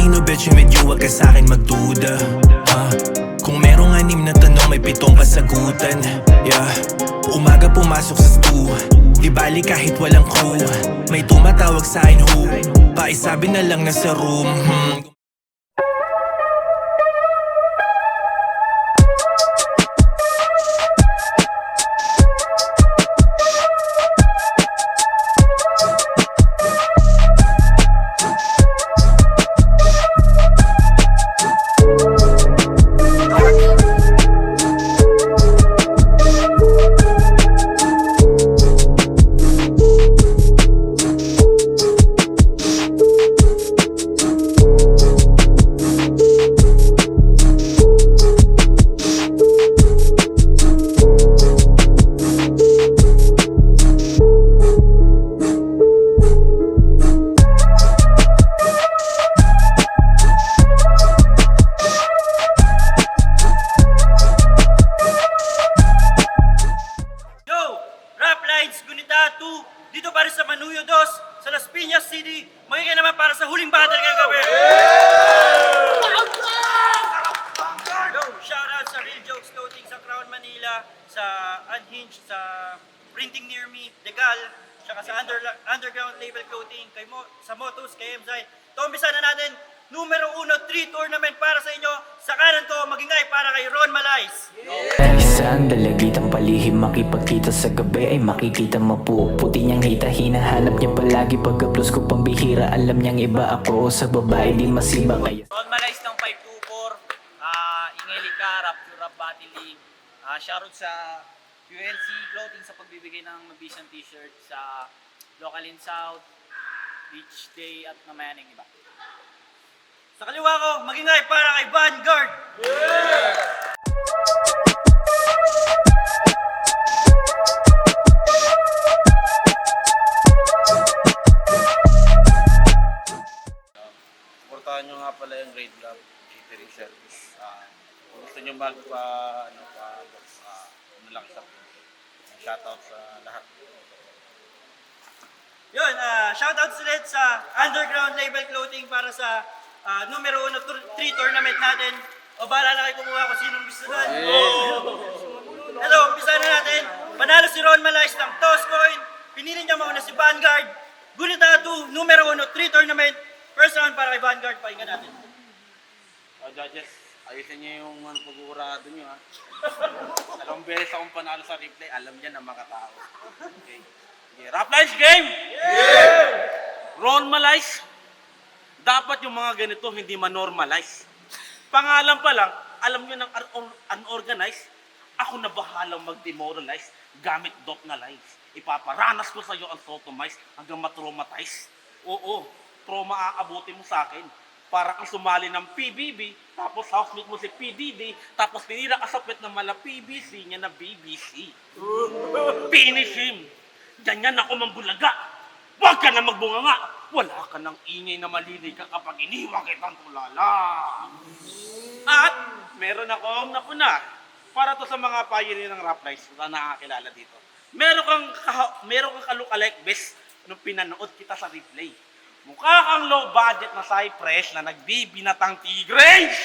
Talino bitch, medyo wag ka sa'kin magduda. Kung merong 6 na tanong, may 7 kasagutan. Yeah, umaga pumasok sa stew, di bali kahit walang crew. May tumatawag sa'kin who, paisabi na lang nasa room. Dito pa rin sa Manuyo 2, sa Las Piñas City, magiging naman para sa huling battle ngayong gabi. Yo, shoutout sa Real Jokes Clothing sa Crown Manila, sa Unhinged, sa Printing Near Me, Degal, saka sa Underground Label Clothing, sa Motos, kay Emzai. Umpisa na natin, numero 1, 3 tournament para sa inyo. Sa kanan ko, magingay para kay Ron Malays. Isang dalagitang palihim, makipagkita sa gabi ay makikita mapuputi niyang hita. Hinahanap niya palagi pagka-plus ko pambihira. Alam niyang iba ako, sa babae di masiba. Kaya Ron Malays ng 524, Ingeli ka, Rapture Rap Battle League. Shoutout sa QLC Clothing sa pagbibigay ng Vision T-shirt sa Local in South, Beach Day at namayaning iba. Sa kaliwa ko, magingay para kay Vanguard. Suportahan nyo nga pala yung Raid Lab catering service. Kung gusto nyo malaki sa shoutout sa lahat. Yun, shoutout ulit sa Underground Label Clothing para sa numero 1, 3 tournament natin. O bahala na kayo kumuha kung sinong gusto doon. Hello, umpisa na natin. Panalo si Ron Malays ng Toss Coin. Pinili niya mauna si Vanguard. Gunita 2, numero 1, 3 tournament. First round para kay Vanguard. Pakinggan natin. Judges, ayusin nyo yung pag-uurado nyo ha. 2 beses akong panalo sa replay, alam niya na makatao. Okay. Rap Lines game! Ron Malays, dapat yung mga ganito hindi ma-normalize. Pangalan pa lang, alam nyo ng unorganized, ako na bahalang mag-demoralize gamit dope na lies. Ipaparanas ko sa iyo ang sotomize hanggang matraumatize. Oo, trauma aabutin mo sa akin. Para kang sumali ng PBB, tapos housemate mo si PDD, tapos tinira ka sa pet na mala PBC niya na BBC. Finish him! Ganyan ako mambulaga. Huwag ka na magbunganga. Wala ka ng ingay na malilig ka kapag iniwan kitang tulala. At meron akong napuna. Para to sa mga pioneer ng Rap Lines na nakakilala dito. Meron kang ka-look-alike best nung pinanood kita sa replay. Mukha kang low budget na Cypress na nagbibinatang tigres.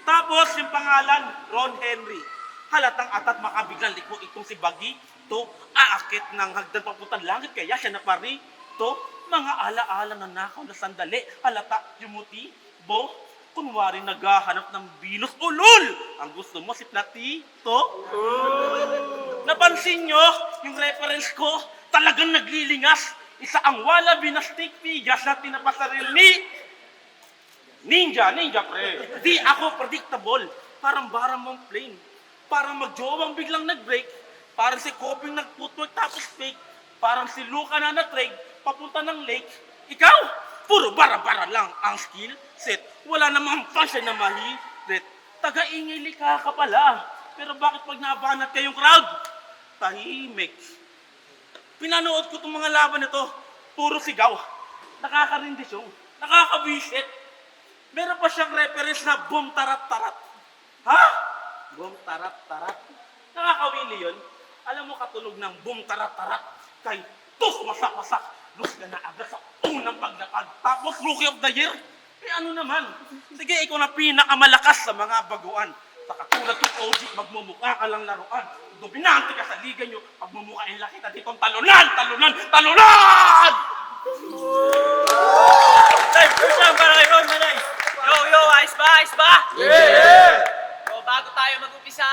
Tapos yung pangalan, Ron Henry. Halatang atat makabiglang liko itong si Bagi. To, aakit ng hagdan papuntang langit kaya siya napari. To, mga alaala na nakaw na sandali. Halata, yumuti, bo, kunwari naghahanap ng bilos. Ulul! Ang gusto mo si Platito? Napansin nyo, yung reference ko, talagang naglilingas. Isa ang wallaby na stick figures na tinapasaril ni Ninja pre. Di ako predictable. Parang barang mong plane. Parang magjowang biglang nag-break. Parang si Coping nag-footwork tapos fake. Parang si Luca na na-trade papunta ng lake. Ikaw, puro bara-bara lang ang skill set. Wala namang function na mahirit. Taga-ingay lika ka pala. Pero bakit pag nabanat kayong crowd? Tahimik. Pinanood ko itong mga laban nito, puro sigaw. Nakaka-rindisyon, nakaka-visit. Meron pa siyang reference na boom tarat-tarat. Ha? Boom tarat-tarat? Nakakawili yun. Alam mo katulog ng boom tarat-tarat kay tus masak-masak. Lus ka na agad sa unang paglakad. Tapos Rookie of the Year. Eh ano naman? Sige, ikaw na pinakamalakas sa mga baguan. Sa katulad ng OG, magmumukha ka lang laruan. Dominante ka sa liga nyo, magmumukhain lang kita ditong talunan! Talunan! Talunan! Time, first round para kay Ron Manay. Yo, ayos ba? Ayos ba? Yeah! So, bago tayo mag-upisa,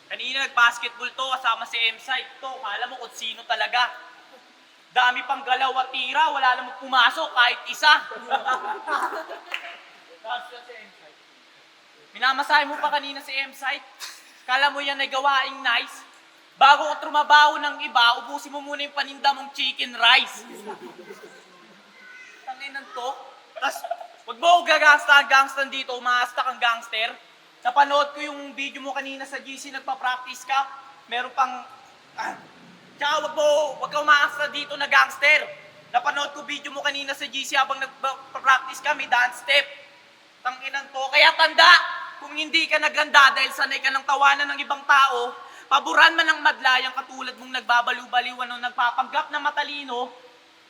kanina nag-basketball to kasama si M-Site to. Kala mo kung sino talaga. Dami pang galaw at tira, wala namang pumasok kahit isa. Minamasahe mo pa kanina si M-Site. Kala mo yan ay gawaing nice. Bago ka trumabaho ng iba, ubusin mo muna yung paninda mong chicken rice. Tanginan to. Tapos, wag mo ako gangsta dito, umasta kang gangster. Napanood ko yung video mo kanina sa GC, nagpa-practice ka. Meron pang... Tsaka wag ka umaasta dito na gangster. Napanood ko video mo kanina sa GC habang nagpa-practice ka, may dance step. Tanginan to. Kaya tanda, kung hindi ka naganda dahil sanay ka ng tawanan ng ibang tao, paboran man ng madlayang katulad mong nagbabaliw-baliwan o nagpapanggap na matalino,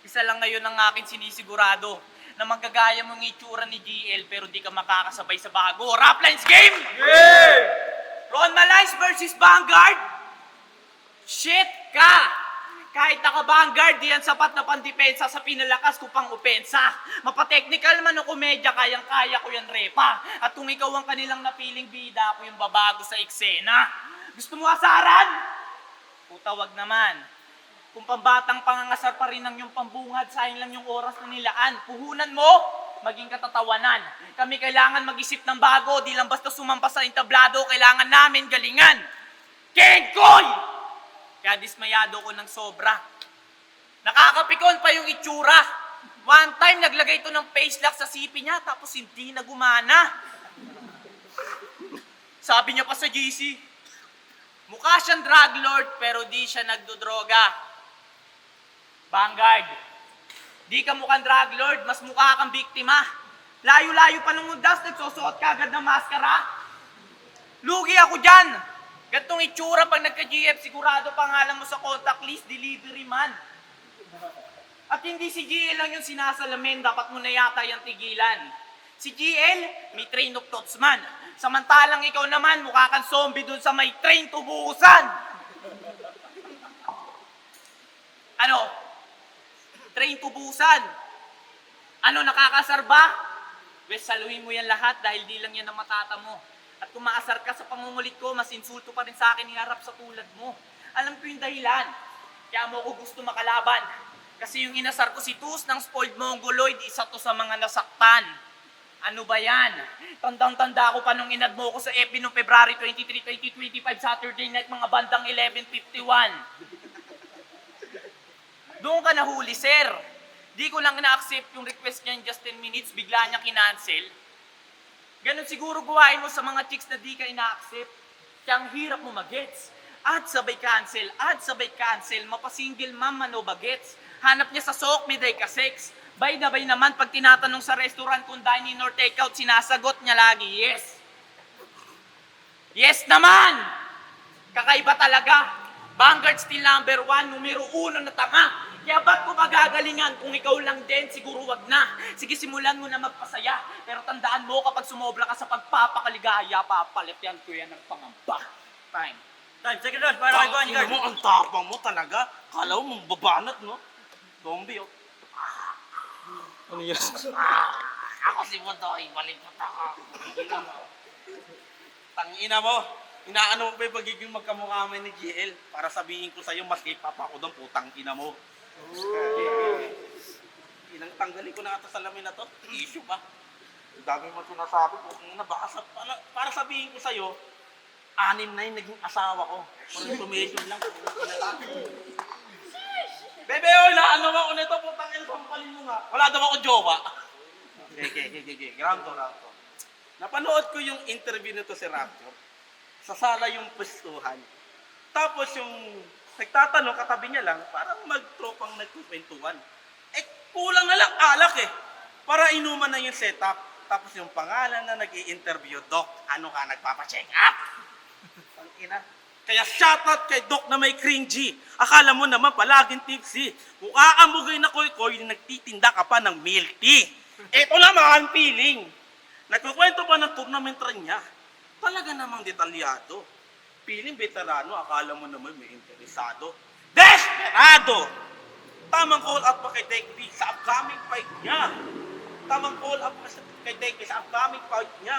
isa lang ngayon ang akin sinisigurado na magkagaya mong itsura ni GL pero di ka makakasabay sa bago. Raplines game! Yeah! Ron Malays versus Vanguard? Shit ka! Kahit naka-Vanguard, di yan sapat na pandepensa sa pinalakas ko pang opensa. Mapa-technical man o komedya, kayang-kaya ko yan repa. At kung ikaw ang kanilang napiling bida, ako yung babago sa eksena. Gusto mo asaran? Puta, wag naman. Kung pambatang pangangasar pa rin ang iyong pambungad, sayang lang yung oras na nilaan. Puhunan mo, maging katatawanan. Kami kailangan mag-isip ng bago, di lang basta sumampas sa entablado, kailangan namin galingan. Kengkoy! Kaya dismayado ko ng sobra. Nakakapikon pa yung itsura. One time, naglagay ito ng face lock sa sipi niya, tapos hindi na gumana. Sabi niya pa sa GC, mukha siyang drug lord, pero di siya nagdodroga. Vanguard, di ka mukhang drug lord, mas mukha kang biktima. Layo-layo pa nung undas, nagsusuot ka agad ng maskara. Lugi ako dyan. Gantong itsura pag nagka-GF, sigurado pangalan mo sa contact list, delivery man. At hindi si GL lang yung sinasalamin, dapat mo na yata yung tigilan. Si GL, may train of thoughts man. Samantalang ikaw naman, mukha kang zombie dun sa may train tubusan. Ano? Train tubusan. Ano, nakakasar ba? Wes, saluhin mo yan lahat dahil di lang yan ang matata mo. At kung maasar ka sa pangungulit ko, mas insulto pa rin sa akin iharap sa tulad mo. Alam ko yung dahilan. Kaya mo ko gusto makalaban. Kasi yung inasar ko si Tus ng spoiled mongoloid, isa to sa mga nasaktan. Ano ba yan? Tandang-tanda ko pa nung inad mo ko sa FB noong February 23, 2025, Saturday night, mga bandang 11:51. Doon ka nahuli, sir. Di ko lang na-accept yung request niya in just 10 minutes, bigla niya kinancel. Ganon siguro gawain mo sa mga chicks na di ka ina-accept. Kaya ang hirap mo mag-gets. At sabay cancel, mapasingle ma'am ano bagets. Hanap niya sa sok, may day ka sex. Bay na bay naman pag tinatanong sa restaurant kung dine-in or take-out, sinasagot niya lagi, yes. Yes naman! Kakaiba talaga. Vanguard still number 1, numero 1 na tanga. Kaya ba't ko magagalingan kung ikaw lang din, siguro wag na. Sige, simulan mo na magpasaya. Pero tandaan mo, kapag sumobra ka sa pagpapakaligaya, papalipyan ko yan ng pangamba. Time. Second round para kay Tangina Vanguard. mo, ang tapang mo talaga. Kala mo mong babanat, no? Zombie, oh. Ano yan? Ako si Bodoy, malikot ako. Tangina mo, inaano mo ba yung pagiging magkamukha mo ni GL para sabihin ko sa'yo, mas hip-hop ako doon, putang ina mo. Inang tanggalin ko na ito sa lamin na to, issue pa. Ang dami mo sinasabi, putang ina, baka para sabihin ko sa'yo, 6 na yung naging asawa ko. For information lang. Bebe, ano ba ako nito? Putang ina, sampalin mo nga. Wala daw ako jowa. Okay. Ground to. Napanood ko yung interview nito si Rapture. Sa sala yung pwestuhan. Tapos yung nagtatanong, katabi niya lang, parang magtropang nagkukwentuhan. Kulang na lang alak eh. Para inuman na yung setup. Tapos yung pangalan na nag-i-interview, Doc, ano ka, nagpapacheck up? Ina. Kaya shoutout kay Doc na may cringy. Akala mo naman palaging tipsy. Kung aamugay na koy-koy, nagtitinda ka pa ng milk tea. Ito naman ang feeling. Nagkukwento pa ng tournament rin niya. Talaga namang detalyado. Feeling veterano, akala mo naman may interesado. Desperado! Tamang call out pa kay Tekbi sa upcoming fight niya. Tamang call out pa kay Tekbi sa upcoming fight niya.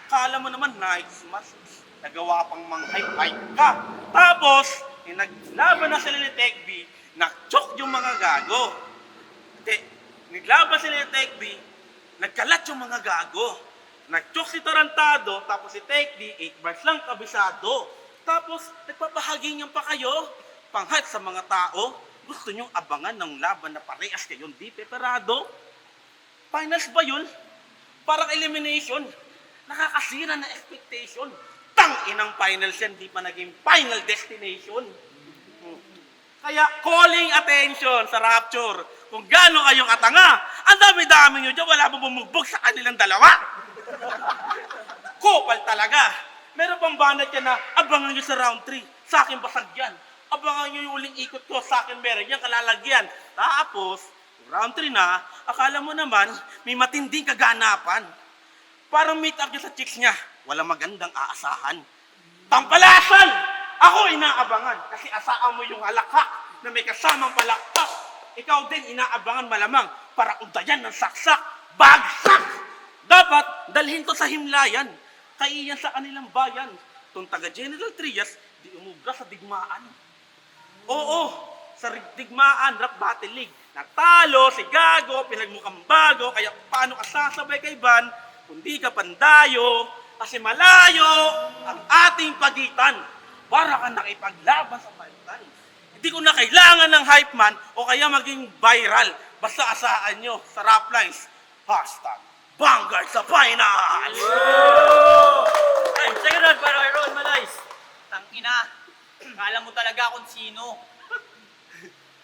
Akala mo naman nice match. Nagawa pang mang-hype ka. Tapos, naglaban na sila ni Tekbi, nag-choke yung mga gago. Naglaban sila ni Tekbi, nagkalat yung mga gago. Nag-choke si Tarantado, tapos si Tekbi, 8 bars lang kabisado. Tapos, nagpapahaging niyan pa kayo, pang-hype sa mga tao. Gusto nyong abangan ng laban na parehas kayong di preparado? Finals ba yun? Parang elimination. Nakakasira na expectation. Inang finals yan, di pa naging final destination. Kaya calling attention sa Rapture, kung gaano kayong atanga, ang dami-dami nyo dyan, wala pa bumugbog sa kanilang dalawa. Kupal talaga. Meron pang banat yan na abangan nyo sa round 3, sa akin basag yan. Abangan nyo yung uling ikot ko, sa akin meron yan, kalalagyan. Tapos, round 3 na, akala mo naman, may matinding kaganapan. Parang meet up niya sa chicks niya, walang magandang aasahan. Tampalasan! Ako inaabangan kasi asaan mo yung halakhak na may kasamang palakpak. Ikaw din inaabangan malamang para undayan ng saksak. Bagsak! Dapat dalhin ko sa himlayan. Kaiyan sa kanilang bayan. Itong taga General Trias, di umubra sa digmaan. Oo, sa digmaan, rap battle league. Natalo si Gago, pinagmukhang bago, kaya paano ka sasabay kay Van kung di ka pandayo, kasi malayo ang ating pagitan para ka nakipaglaban sa palitan. Hindi ko na kailangan ng hype man o kaya maging viral. Basta asaan nyo sa rap lines. #Vanguard sa final! Ay, second round para kay Ron Manais. Tangina, kala mo talaga kung sino.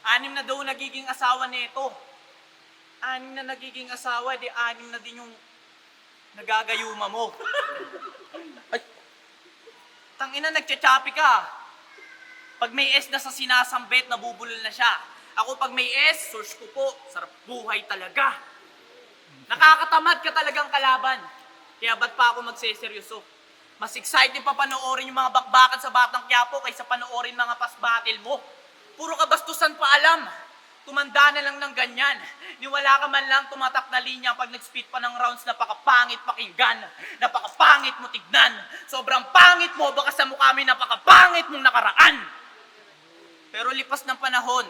6 na daw nagiging asawa nito. 6 na nagiging asawa, di 6 na din yung nagagayuma mo. Ay, tangina, nagtsatsapi ka. Pag may S na sa sinasambit, nabubulol na siya. Ako pag may S, source ko po, sarap buhay talaga. Nakakatamad ka talagang kalaban. Kaya ba't pa ako magseseryoso? Mas excited pa panoorin yung mga bakbakan sa Batang Quiapo kaysa panoorin mga past battle mo. Puro kabastusan pa alam. Tumanda na lang ng ganyan. Niwala ka man lang tumatak na linya pag nag-spit pa ng rounds, napakapangit pakinggan. Napakapangit mo tignan. Sobrang pangit mo, baka sa mukha may napakapangit mong nakaraan. Pero lipas ng panahon,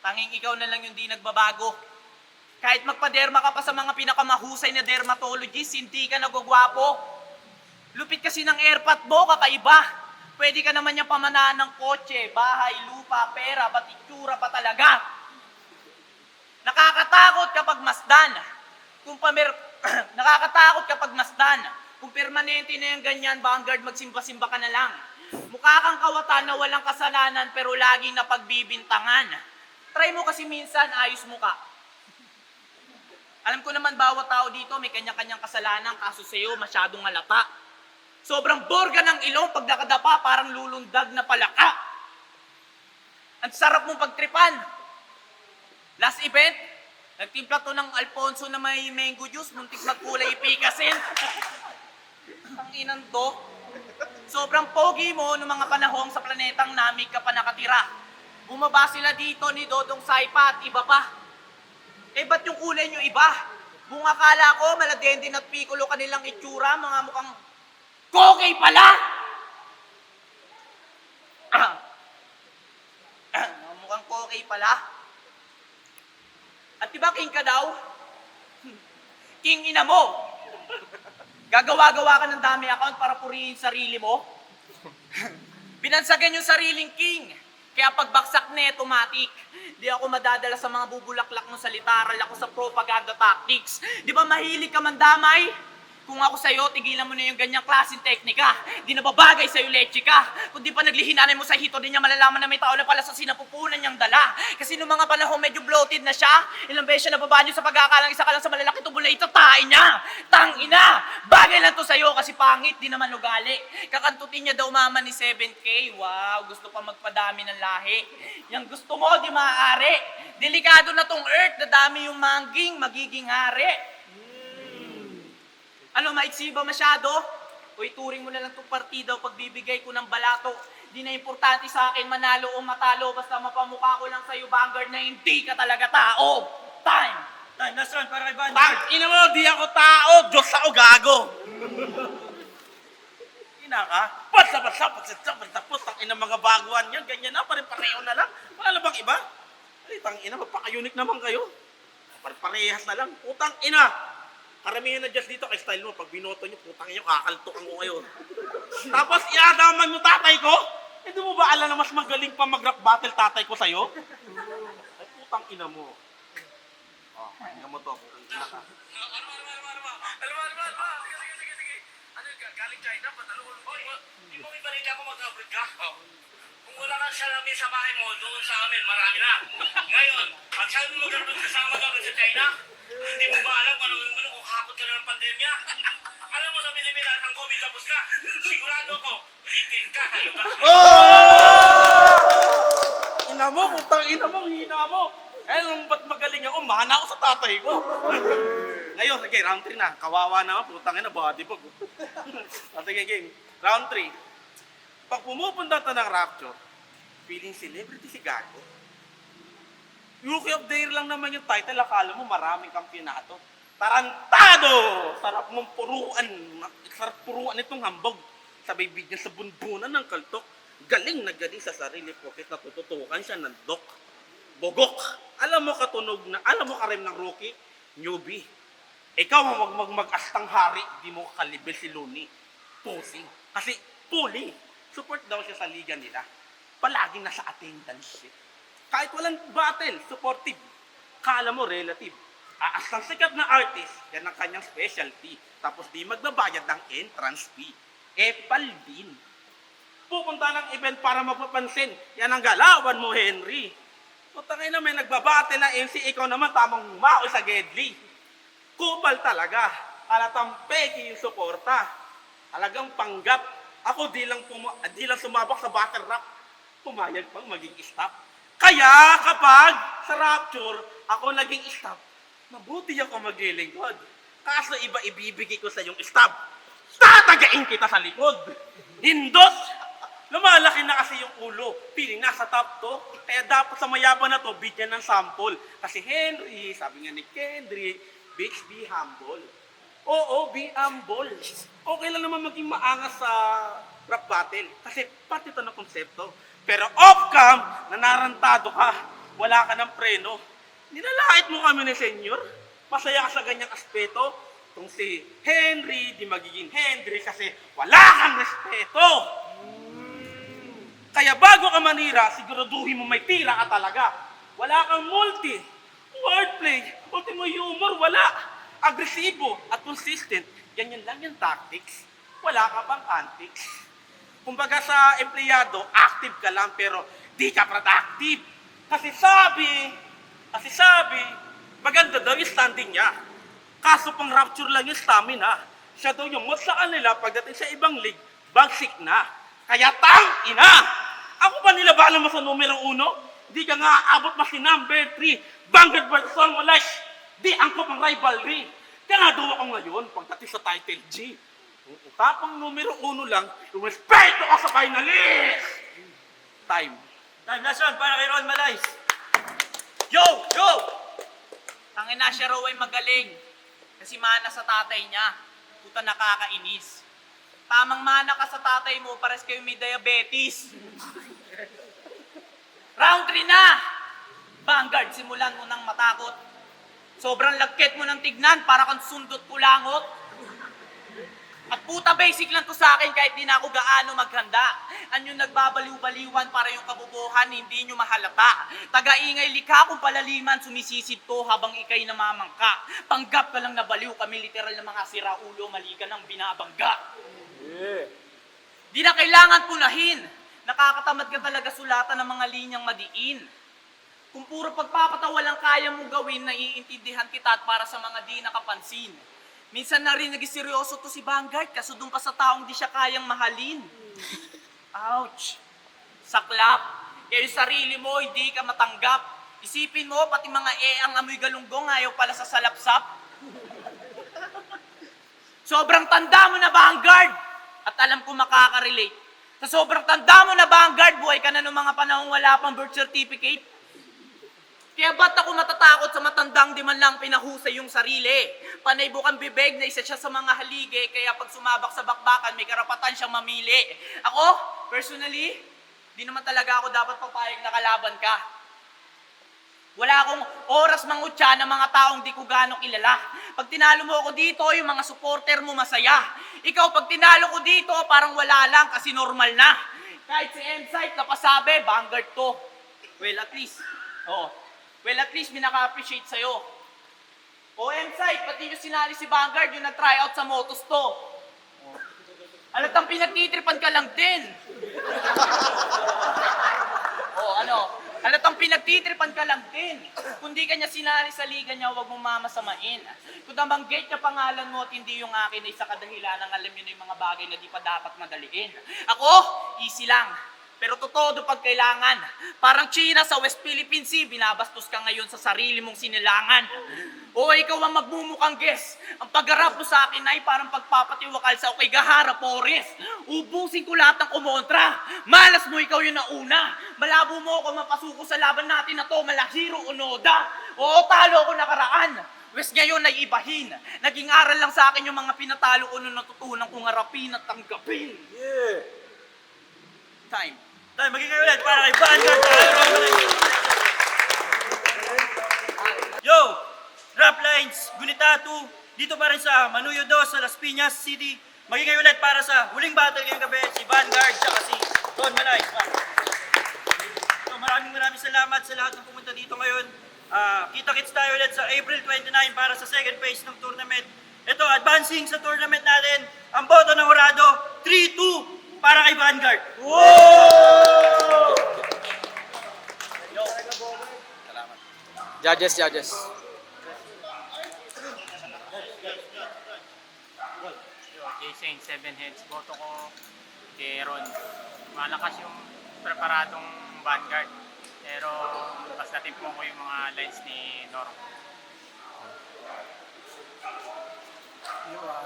tanging ikaw na lang yung di nagbabago. Kahit magpa-derma ka pa sa mga pinakamahusay na dermatologist, hindi ka nagwagwapo. Lupit kasi ng airpot mo, kakaiba. Pwede ka naman niyang pamanahan ng kotse, bahay, lupa, pera, ba't itsura pa talaga? Nakakatakot kapag masdan. Nakakatakot kapag masdan. Kung permanente na yung ganyan, Vanguard, magsimba-simba ka na lang. Mukha kang kawatan na walang kasalanan pero laging napagbibintangan. Try mo kasi minsan, ayos mo ka. Alam ko naman bawat tao dito may kanya-kanyang kasalanan, kaso sa'yo masyadong halata. Sobrang borga ng ilong pag nakadapa, parang lulundag na palaka. Ang sarap mong pagtripan. Last event, nagtimpla to ng Alfonso na may mango juice, muntik magkulay ipikasin. Ang inan to. Sobrang pogi mo noong mga panahong sa planetang Namig ka pa nakatira. Bumaba sila dito ni Dodong Saipa at iba pa. Eh ba't yung kulay nyo iba? Kung akala ko, maladendin at piccolo kanilang itsura, mga mukhang kokay pala! Mga mukhang kokay pala. At diba king ka daw? King ina mo! Gagawa-gawa ka ng dami account para purihin sarili mo? Binansagan yung sariling king. Kaya pagbaksak na automatic. Di ako madadala sa mga bubulaklak ng salita. Aral ako sa propaganda tactics. Di ba mahilig ka mandamay? Kung ako sa'yo, tigilan mo na yung ganyang klaseng teknika. Di na babagay sa'yo, leche ka. Kung di pa naglihinanay mo sa hito, di niya malalaman na may tao na pala sa sinapupunan niyang dala. Kasi nung mga panahon medyo bloated na siya, ilang beses siya nababa niyo sa pagkakalang isa ka lang sa malalaki tubo na ito, tae niya! Tangina! Bagay lang to sa'yo kasi pangit, di naman ugali. Kakantutin niya daw mama ni 7K. Wow, gusto pa magpadami ng lahi. Yang gusto mo, di maaari. Delikado na tong earth, dadami yung mangging, magiging hari. Ano, maiksi ba masyado? Uy, turing mo na lang itong partida o pagbibigay ko ng balato. Di na importante sa akin manalo o matalo, basta mapamukha ko lang sa'yo, Vanguard, na hindi ka talaga tao. Time! Time, last round para kay Vanguard. Tang ina mo, di ako tao, Diyos ako gago. Ina ka? Basta, putang ina mga baguhan yan, ganyan na, pare-pareho na lang. Wala na bang iba? Ay, tang ina, magpaka-unique naman kayo. Pare-parehas na lang, putang ina. Karamihan na just dito kay style mo, pag binoto nyo, putang ina, kakaltukan ko ngayon. Tapos iadaman mo tatay ko? Hindi mo ba alam na mas magaling pa mag-rap battle tatay ko sa'yo? Ay, putang ina mo. Oh, ina mo to, putang ina ka. Galing China, patalon. Oy, hindi mo ibalita ko mag-abroad ka? Kung wala kang salamin sa bahay mo, doon sa amin, marami na. Ngayon, ang sabi mo mag-abroad kasama ka sa China, hindi mo ba alam kung hakot ka na ng pandemya? Alam mo sa Pilipinas, ang COVID tapos ka. Sigurado ko, litin ka, kayo ka. Ina mo, putang ina mo, hina mo. Eh, nung ba't magaling ako, mahana ako sa tatay ko. Ngayon, sige, round 3 na. Kawawa naman, putang ina, body bag. Sige, game. Round 3. Pag pumupunta ta ng Rapture, feeling celebrity si Gago. Rookie of the Year lang naman yung title, akala mo maraming kampyonato. Tarantado! Sarap mong puruan. Sarap puruan itong hambog. Sabay bigyan sa bunbunan ng kaltok. Galing na galing sa sarili pocket na tututukan siya ng dok. Bogok. Alam mo katunog na, alam mo karim ng rookie? Newbie. Ikaw mag-astang hari, di mo kalibel si Looney. Posing. Kasi puli. Support daw siya sa liga nila. Palaging nasa attendance sheet. Kahit walang battle, supportive. Kala mo relative. Ang sikat na artist, yan ang kanyang specialty. Tapos di magbabayad ng entrance fee. Epal din. Pupunta ng event para mapapansin. Yan ang galawan mo, Henry. Putangay na may nagbabate na MC, ikaw naman tamang humao sa Gedli. Kupal talaga. Alatang peki yung suporta. Talagang panggap. Ako di lang sumabak sa battle rap. Pumayag pang maging stop. Kaya kapag sa Rapture, ako naging stop, mabuti ako maglilingkod. Kaso iba ibibigay ko sa yung stop. Tatagain kita sa likod. Hindot! Lumalaki na kasi yung ulo. Piling nasa top to. Kaya dapat sa mayaban na to, bigyan ng sample. Kasi Henry, sabi nga ni Kendrick, bitch, be humble. Oo, be humble. Okay lang naman maging maangas sa rap battle. Kasi parte ito ng konsepto. Pero off-cam, nanarantado ka. Wala ka ng preno. Nilalait mo kami ni Senyor. Masaya ka sa ganyang aspeto. Kung si Henry, di magiging Henry kasi wala kang respeto. Kaya bago ka manira, siguraduhin mo may tira ka talaga. Wala kang multi, wordplay, ultimo humor, wala. Agresibo at consistent, ganyan lang yung tactics. Wala ka pang antics. Kumbaga sa empleyado, active ka lang pero di ka productive. Kasi sabi, maganda daw yung standing niya. Kaso pang Rapture lang yung stamina. Siya daw yung most sa kanila pagdating sa ibang league, bagsik na. Kaya tang ina! Ako ba nilabanan mo sa numero 1? Di ka nga aabot mas si number 3. Vanguard versus Almolash. Di angkop ang rivalry. Kaya nga daw ako ngayon pagdating sa title G. Tapang numero 1 lang, respeto ka sa finalist! Time. Time, last round para kay Ron Malays. Yo! Yo! Tangin na siya raw ay magaling. Kasi mana sa tatay niya. Puta nakakainis. Tamang mana ka sa tatay mo, pares kayo may diabetes. Round 3 na! Vanguard, simulan mo nang matakot. Sobrang lagkit mo ng tignan para kang sundot kulangot. At puta basic lang to sa akin kahit di na ako gaano maghanda. Anyo nagbabaliw-baliwan para yung kabubuhan hindi nyo mahalata. Taga-ingay likha kung palaliman sumisisip to habang ikay namamangka. Panggap ka lang na baliw kami literal na mga siraulo mali ka ng binabangga. Di na kailangan punahin. Nakakatamad ka talaga sulatan ng mga linyang madiin. Kung puro pagpapatawa lang kaya mong gawin, naiintindihan kita at para sa mga di nakapansin. Minsan na rin naging seryoso to si Vanguard kaso doon pa sa taong di siya kayang mahalin. Ouch! Saklap! Kaya yung sarili mo, hindi ka matanggap. Isipin mo, pati mga ang amoy galunggong ayaw pala sa salapsap. Sobrang tanda mo na Vanguard! At alam ko makaka-relate. Sa sobrang tanda mo na Vanguard, buhay ka na noong mga panahong wala pang birth certificate. Kaya ba't ako matatakot sa matandang di man lang pinahusay yung sarili? Panay bukang bibig na isa siya sa mga halige, kaya pag sumabak sa bakbakan, may karapatan siyang mamili. Ako, personally, di naman talaga ako dapat papayag na kalaban ka. Wala akong oras mangutya ng mga taong di ko gano'ng kilala. Pag tinalo mo ako dito, yung mga supporter mo masaya. Ikaw, pag tinalo ko dito, parang wala lang kasi normal na. Kahit si M-Site napasabi, Vanguard to. Well, at least, Well, at least may naka-appreciate sa'yo. O M-Site, pati nyo sinali si Vanguard yung nag-try out sa Motos to. Alatang pinagtitripan ka lang din. Alatang pinagtitripan ka lang din. Kung di ka niya sinali sa liga niya, huwag mo mamasamain. Kung nabanggit niya pangalan mo at hindi yung akin ay sa kadahilan ng alam niyo na yung mga bagay na di pa dapat madaliin. Ako, easy lang. Pero totoo pag kailangan. Parang China sa West Philippine Sea, binabastos ka ngayon sa sarili mong sinilangan. O ikaw ang magmumukhang guess. Ang pagharap mo sa akin ay parang pagpapatiwakal sa okay gahara, Pores. Ubusin ko lahat ng kumontra. Malas mo ikaw yung nauna. Malabo mo ako mapasuko sa laban natin na to, malahiro o noda. Oo, talo ako nakaraan. Wes ngayon ay ibahin. Naging aral lang sa akin yung mga pinatalo ko nung natutunan kong harapin at tanggapin. Time. Tayo, magiging ulit para kay Vanguard. Yo! Rap Lines, Gunita 2, dito pa rin sa Manuyo 2 sa Las Piñas City. Magiging ulit para sa huling battle ngayong gabi, si Vanguard at si Ron Malay. So, maraming salamat sa lahat ng pumunta dito ngayon. Kita-kits tayo ulit sa April 29 para sa second phase ng tournament. Ito, advancing sa tournament natin, ang boto ng Horado, 3-2 para kay Vanguard. Judges. Jason, 7 heads. Boto ko kay Ron. Malakas yung preparadong Vanguard. Pero mas natimpo ko yung mga lines ni Norm.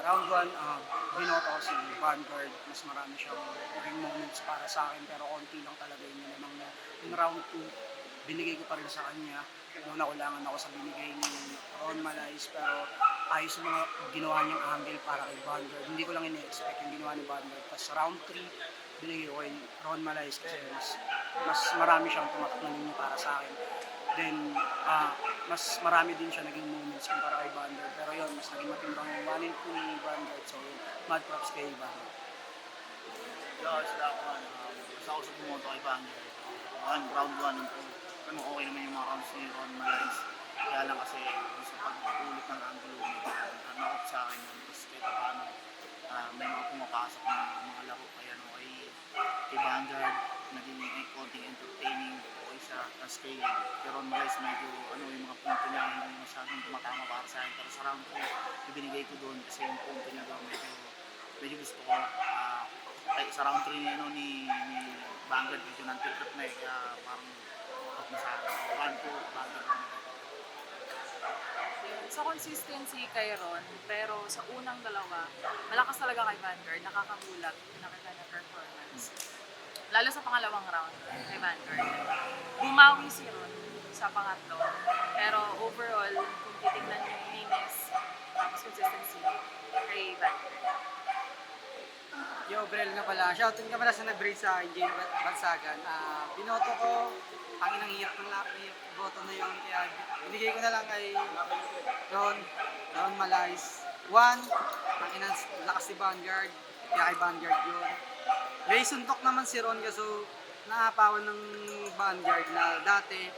Round 1, binoto ko si Vanguard. Mas marami siyang naging moments para sa akin, pero konti lang talaga yun namang na. Yung round 2, binigay ko pa rin sa kanya. Nakulangan ako sa binigay ni Ron Malays, pero ayos yung mga ginawa niyang angle para kay Vanguard. Hindi ko lang ina-expect yung ginawa ni Vanguard. Tapos round 3, binigay ko kay Ron Malays kasi mas marami siyang tumatak na ninyo para sa akin. Then, mas marami din siya naging moments kumpara kay Vanguard. Pero yun, mas naging matimbang yung 1-2 ni Vanguard. So, mad props kay Vanguard. Sila ako basta ako sa pumunta kay Vanguard. Round 1 pero okay naman yung mga rounds ni Ron Malays. Kaya lang kasi sa pag-ulit ng angulo na-off sa akin yun. Tapos kahit paano may mga pumapasok na mga laro kaya kay Vanguard naging konting entertaining okay siya. Tapos kay Ron Malays medyo yung mga punto niya hindi masyadong tumatama para sa akin. Pero sa round 3 ibinigay ko doon kasi yung punto niya doon medyo gusto ko. Sa round 3 ni Vanguard medyo nag-trip na kaya parang sa 1-2 Vanguard. Sa consistency kay Ron, pero sa unang dalawa, malakas talaga kay Vanguard, nakakagulat, nakita niya performance. Lalo sa pangalawang round kay Vanguard. Bumawi si Ron sa pangatlo, pero overall, kung titignan niyo yung linis, tapos consistency kay Vanguard. Yo, Brel nga pala. Shoutout nga pala sa nag-break sa akin, Jane Bansagan. Binoto ko, ang inang hirap ng boto na yun. Kaya binigay ko na lang kay Ron Malais. One, ang inang lakas ni Vanguard. Kaya kay Vanguard yun. May suntok naman si Ron kaso naapawan ng Vanguard na dati.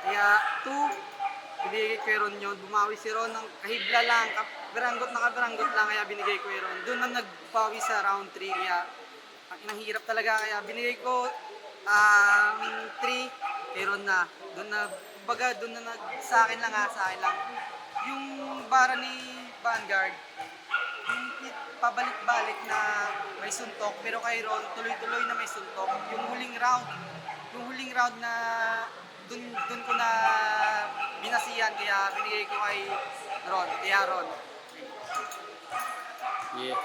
Kaya two, binigay ko kay Ron yun. Bumawi si Ron ng kahigla lang, kaberanggot lang, kaya binigay ko kay Ron. Doon na nagbawi sa round 3, kaya ang inang hirap talaga, kaya binigay ko 3 kay Ron na. Doon na, baga doon na sa akin lang. Yung bara ni Vanguard, yung pabalik-balik na may suntok, pero kay Ron, tuloy-tuloy na may suntok. Yung huling round na dun ko na binasihan, kaya binigay ko kay Ron. Yeah.